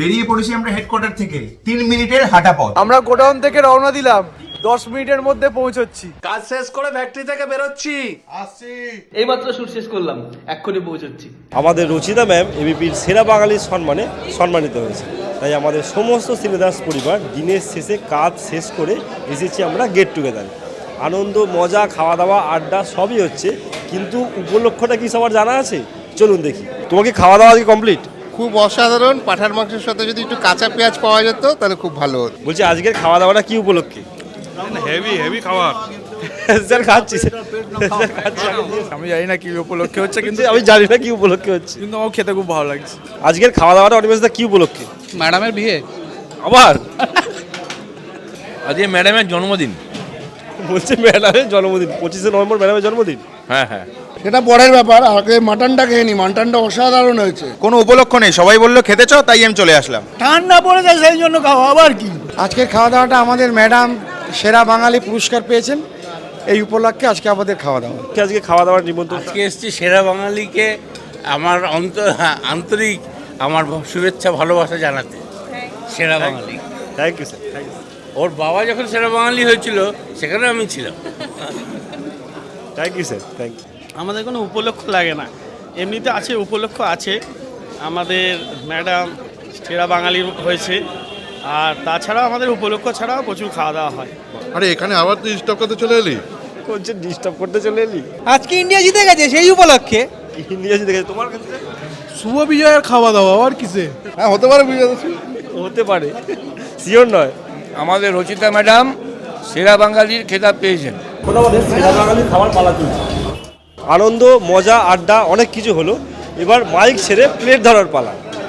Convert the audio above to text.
বেরিয়ে পড়েছি আমরা হেডকোয়ার্টার থেকে 3 মিনিটের হাঁটা পথ। আমরা গোডাউন থেকে রওনা দিলাম, 10 মিনিটের মধ্যে পৌঁছচ্ছি। কাজ শেষ করে ফ্যাক্টরি থেকে বেরোচ্ছি। এইমাত্র শুট শেষ করলাম, এক্ষুনি পৌঁছচ্ছি। আমাদের রচিতা ম্যাম এবিপির সেরা বাঙালির সম্মানে সম্মানিত হয়েছে, তাই আমাদের সমস্ত শ্রীদাস পরিবার দিনের শেষে কাজ শেষ করে এসেছি আমরা গেট টুগেদার। আনন্দ, মজা, খাওয়া দাওয়া, আড্ডা সবই হচ্ছে, কিন্তু উপলক্ষটা কি সবার জানা আছে? চলুন দেখি। তোমাকে খাওয়া দাওয়া কি কমপ্লিট? খুব অসাধারণ। পাঠার মাংসের সাথে যদি একটু কাঁচা পেঁয়াজ পাওয়া যেত তাহলে খুব ভালো হতো। বলছি আজকের খাওয়া দাওয়াটা কি উপলক্ষে? হেভি খাবার স্যার খাচ্ছি, আমি জানি না কি উপলক্ষে হচ্ছে, কিন্তু আমি জানি না কি উপলক্ষে হচ্ছে, কিন্তু আমার খেতে খুব ভালো লাগছে। আজকের খাওয়া দাওয়াটা অনিমেষদা কি উপলক্ষে? ম্যাডামের বিয়ে, আবার আজকে ম্যাডামের জন্মদিন। বলছে ম্যাডামের জন্মদিন, 25শে নভেম্বর ম্যাডামের জন্মদিন। হ্যাঁ, সেটা পরের ব্যাপার, আগে মাটনটা খেয়ে নি। মাটনটা অসাধারণ হয়েছে। কোনো উপলক্ষ নেই, সবাই বললো খেতে চাও, তাই আমি চলে আসলাম। ঠান্ডা পড়ে যায় সেই জন্য খাওয়া, আবার কি। আজকের খাওয়া দাওয়াটা আমাদের ম্যাডাম সেরা বাঙালি পুরস্কার পেয়েছেন, এই উপলক্ষে আজকে আমাদের খাওয়া দাওয়া। আজকে খাওয়া দাওয়ার নিমন্ত্রণ। আজকে এসেছি সেরা বাঙালিকে আমার আন্তরিক আমার শুভেচ্ছা ভালোবাসা জানাতে। সেরা বাঙালি, থ্যাংক ইউ স্যার। ওর বাবা যখন সেরা বাঙালি হয়েছিল সেখানে আমি ছিলাম। Thank you sir, thank you. আমাদের কোনো উপলক্ষ লাগে না, এমনিতে আছে উপলক্ষ আছে। আমাদের ম্যাডাম সেরা বাঙালি হয়েছে, আর তাছাড়াও আমাদের উপলক্ষ ছাড়াও প্রচুর খাওয়া দাওয়া হয়। আরে এখানে আবার তুই স্টপ করতে চলে এলি? বলছে ডিস্টার্ব করতে চলে এলি? আজকে ইন্ডিয়া জিতে গেছে, সেই উপলক্ষে। ইন্ডিয়া দেখে তোমার কাছে শুভ বিজয়ের খাওয়া দাওয়া, আর কিসে। হ্যাঁ, হতে পারে, বুঝে হতে পারে, শিওর নয়। আমাদের রচিতা ম্যাডাম সেরা বাঙালির খেতাব পেয়েছেন। আমাদের সেরা বাঙালির খাবার পালা চলছে। আনন্দ, মজা, আড্ডা অনেক কিছু হলো, এবার মাইক ছেড়ে প্লেট ধরার পালা।